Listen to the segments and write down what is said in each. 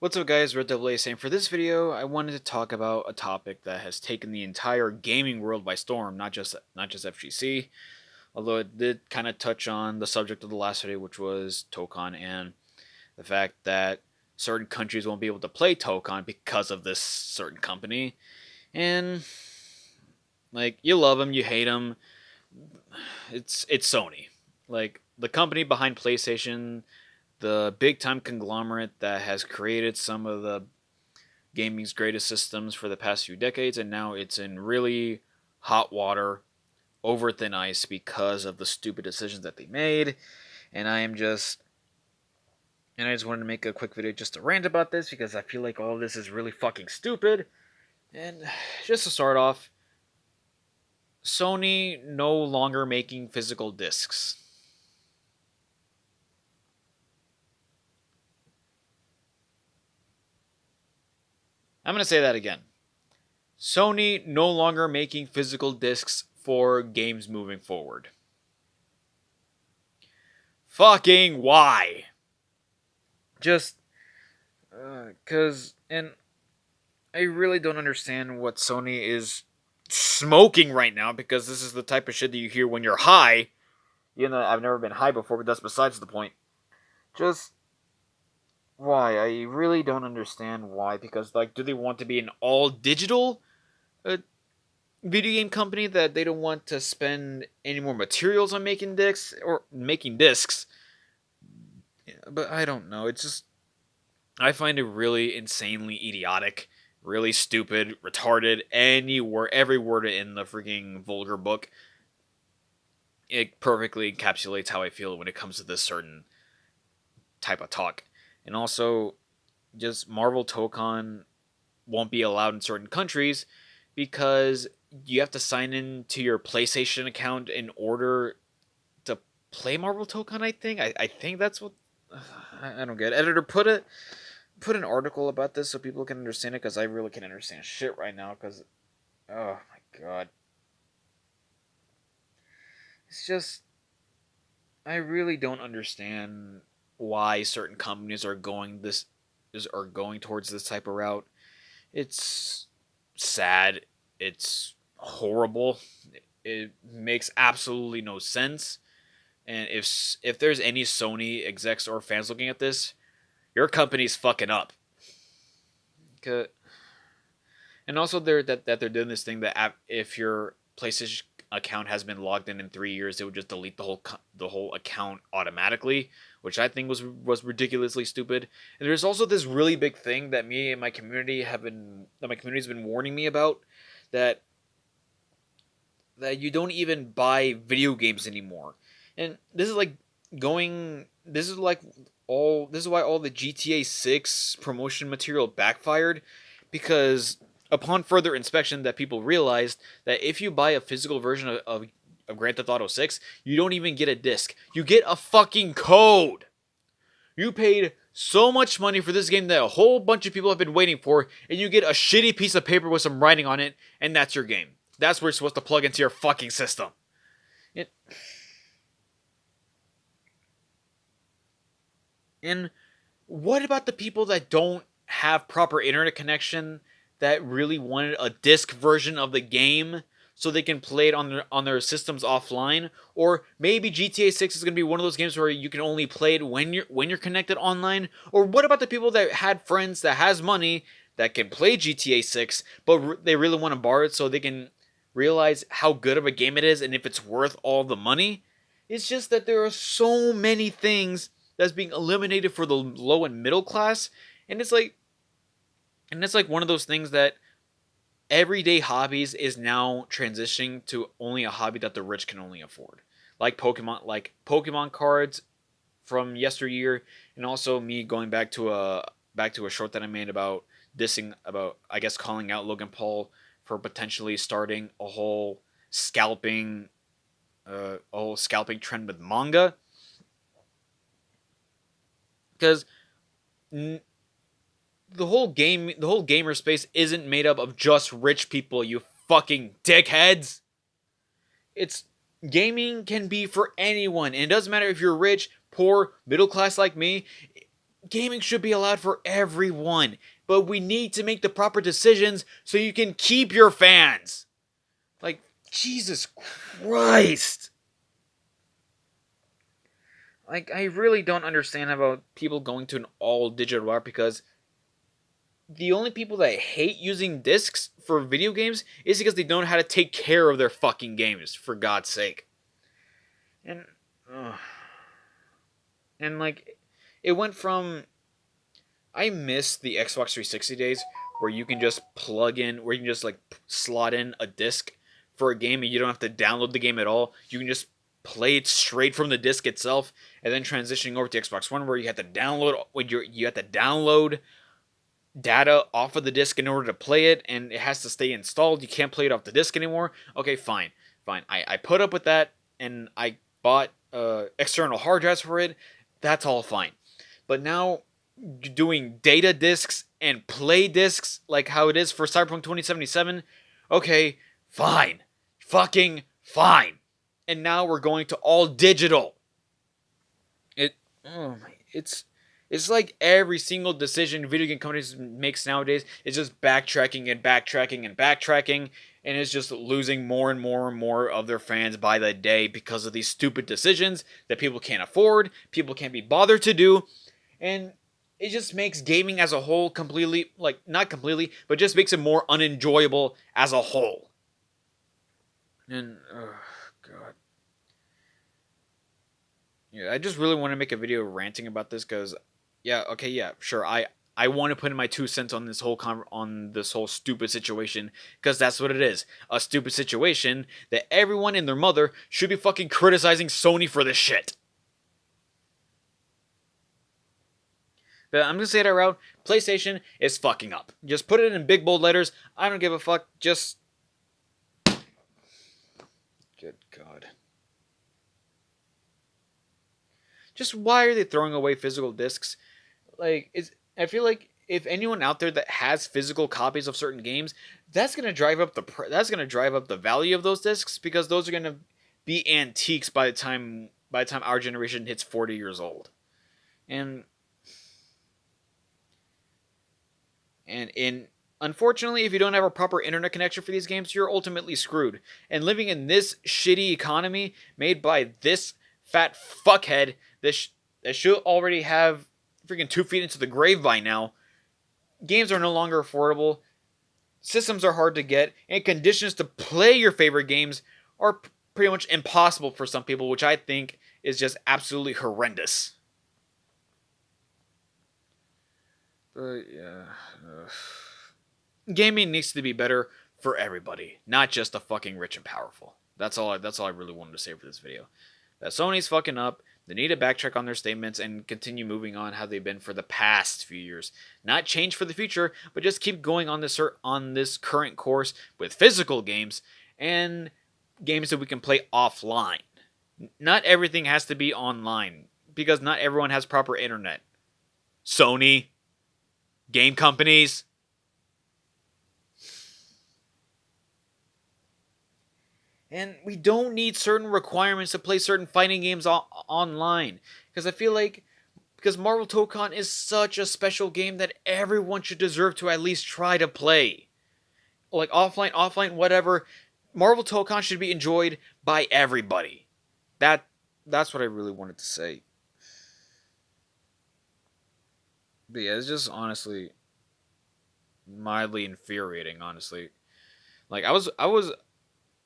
What's up guys, Red Double A saying for this video I wanted to talk about a topic that has taken the entire gaming world by storm, not just FGC, although it did kind of touch on the subject of the last video, which was Tokon and the fact that certain countries won't be able to play Tokon because of this certain company. And like, you love them, you hate them. It's Sony. Like, the company behind PlayStation, the big time conglomerate that has created some of the gaming's greatest systems for the past few decades, and now it's in really hot water, over thin ice because of the stupid decisions that they made. And I just wanted to make a quick video just to rant about this because I feel like all of this is really fucking stupid. And just to start off, Sony no longer making physical discs. I'm going to say that again. Sony no longer making physical discs for games moving forward. Fucking why? Just, and I really don't understand what Sony is smoking right now, because this is the type of shit that you hear when you're high. You know, I've never been high before, but that's besides the point. Just, why? I really don't understand why, because, like, do they want to be an all-digital video game company that they don't want to spend any more materials on making discs or making discs? Yeah, but I don't know. It's just, I find it really insanely idiotic, really stupid, retarded. Every word in the freaking vulgar book, it perfectly encapsulates how I feel when it comes to this certain type of talk. And also, just Marvel Tokon won't be allowed in certain countries because you have to sign in to your PlayStation account in order to play Marvel Tokon. I think that's what, I don't get. Editor, put an article about this so people can understand it, because I really can't understand shit right now. Because, oh my god, it's just, I really don't understand why certain companies are going towards this type of route. It's sad. It's horrible. It makes absolutely no sense. And if there's any Sony execs or fans looking at this, your company's fucking up. And also, they're doing this thing that if your PlayStation account has been logged in 3 years, it would just delete the whole account automatically, which I think was ridiculously stupid. And there's also this really big thing that me and my community my community's been warning me about, that you don't even buy video games anymore. And this is like going this is like all this is why all the GTA 6 promotion material backfired, because upon further inspection that people realized that if you buy a physical version of Grand Theft Auto 6, you don't even get a disc. You get a fucking code. You paid so much money for this game that a whole bunch of people have been waiting for, and you get a shitty piece of paper with some writing on it, and that's your game. That's where it's supposed to plug into your fucking system. It, and what about the people that don't have proper internet connection, that really wanted a disc version of the game so they can play it on their systems offline? Or maybe GTA 6 is going to be one of those games where you can only play it when you're connected online? Or what about the people that had friends that has money that can play GTA 6, but they really want to borrow it so they can realize how good of a game it is and if it's worth all the money? It's just that there are so many things that's being eliminated for the low and middle class, and it's like one of those things that everyday hobbies is now transitioning to only a hobby that the rich can only afford, like Pokemon cards from yesteryear, and also me going back to a short that I made about I guess calling out Logan Paul for potentially starting a whole scalping trend with manga, because the whole gamer space isn't made up of just rich people, you fucking dickheads. It's Gaming can be for anyone, and it doesn't matter if you're rich, poor, middle class like me. gaming should be allowed for everyone, but we need to make the proper decisions so you can keep your fans. Like, Jesus Christ. Like, I really don't understand about people going to an all digital art, because the only people that hate using discs for video games is because they don't know how to take care of their fucking games, for God's sake. And, like, it went from, I miss the Xbox 360 days where you can just plug in, where you can just like slot in a disc for a game and you don't have to download the game at all. You can just play it straight from the disc itself, and then transitioning over to Xbox One where you have to download data off of the disc in order to play it, and it has to stay installed. You can't play it off the disc anymore. Okay, fine. I put up with that, and I bought external hard drives for it. That's all fine. But now, doing data discs and play discs like how it is for Cyberpunk 2077, okay, fine. Fucking fine. And now we're going to all digital. It's like every single decision video game companies makes nowadays is just backtracking and backtracking and backtracking, and it's just losing more and more and more of their fans by the day because of these stupid decisions that people can't afford, people can't be bothered to do, and it just makes gaming as a whole completely, like, not completely, but just makes it more unenjoyable as a whole. And, oh, God. Yeah, I just really want to make a video ranting about this because, sure, I want to put in my 2 cents on this whole stupid situation, because that's what it is, a stupid situation that everyone and their mother should be fucking criticizing Sony for this shit. But I'm gonna say it out loud, PlayStation is fucking up. Just put it in big bold letters. I don't give a fuck. Just, good God. Just why are they throwing away physical discs? Like, I feel like if anyone out there that has physical copies of certain games, that's gonna drive up the value of those discs, because those are gonna be antiques by the time our generation hits 40 years old. And unfortunately, if you don't have a proper internet connection for these games, you're ultimately screwed. And living in this shitty economy made by this fat fuckhead that should already have freaking 2 feet into the grave by now, games are no longer affordable, systems are hard to get, and conditions to play your favorite games are pretty much impossible for some people, which I think is just absolutely horrendous. But yeah, gaming needs to be better for everybody, not just the fucking rich and powerful. That's all I really wanted to say for this video. That Sony's fucking up. They need to backtrack on their statements and continue moving on how they've been for the past few years. Not change for the future, but just keep going on this current course with physical games and games that we can play offline. Not everything has to be online, because not everyone has proper internet. Sony, game companies. And we don't need certain requirements to play certain fighting games online. Because I feel like, because Marvel Tokon is such a special game that everyone should deserve to at least try to play. Like, offline, whatever. Marvel Tokon should be enjoyed by everybody. That's what I really wanted to say. But yeah, it's just honestly mildly infuriating, honestly. Like, I was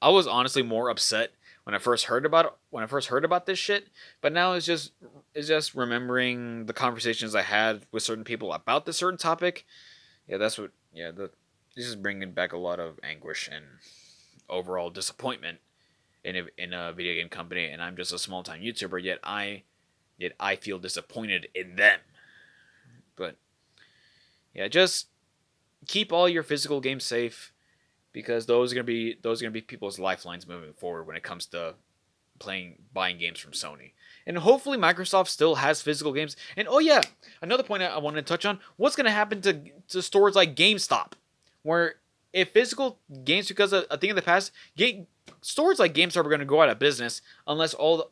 honestly more upset when I first heard about this shit, but now it's just remembering the conversations I had with certain people about this certain topic. Yeah, this is bringing back a lot of anguish and overall disappointment in a video game company, and I'm just a small time YouTuber, yet I feel disappointed in them. But yeah, just keep all your physical games safe, because those are gonna be people's lifelines moving forward when it comes to buying games from Sony. And hopefully Microsoft still has physical games. And oh yeah, another point I wanted to touch on: what's gonna happen to stores like GameStop, where if physical games, because a thing in the past, stores like GameStop are going to go out of business unless all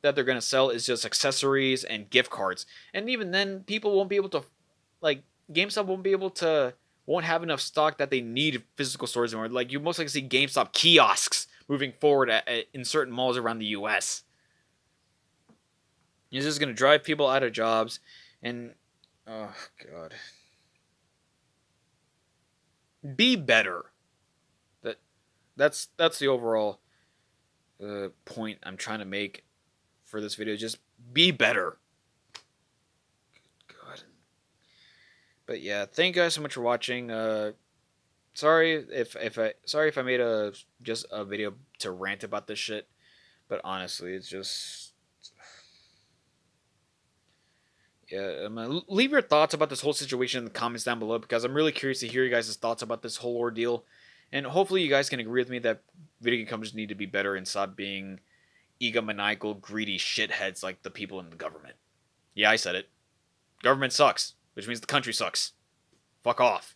that they're going to sell is just accessories and gift cards. And even then, people won't be able to, like, GameStop won't have enough stock that they need physical stores anymore. Like, you most likely see GameStop kiosks moving forward in certain malls around the U.S. It's just going to drive people out of jobs, and oh god, be better. That's the overall point I'm trying to make for this video. Just be better. God. But yeah, thank you guys so much for watching. Sorry if I made just a video to rant about this shit, but honestly, it's just yeah. Leave your thoughts about this whole situation in the comments down below because I'm really curious to hear you guys' thoughts about this whole ordeal, and hopefully you guys can agree with me that video game companies need to be better and stop being egomaniacal, greedy shitheads like the people in the government. Yeah, I said it. Government sucks, which means the country sucks. Fuck off.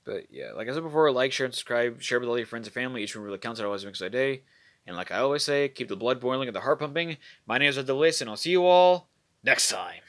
But yeah, like I said before, like, share, and subscribe. Share with all your friends and family. Each one really counts. It always makes a day. And like I always say, keep the blood boiling and the heart pumping. My name is Adelis, and I'll see you all next time.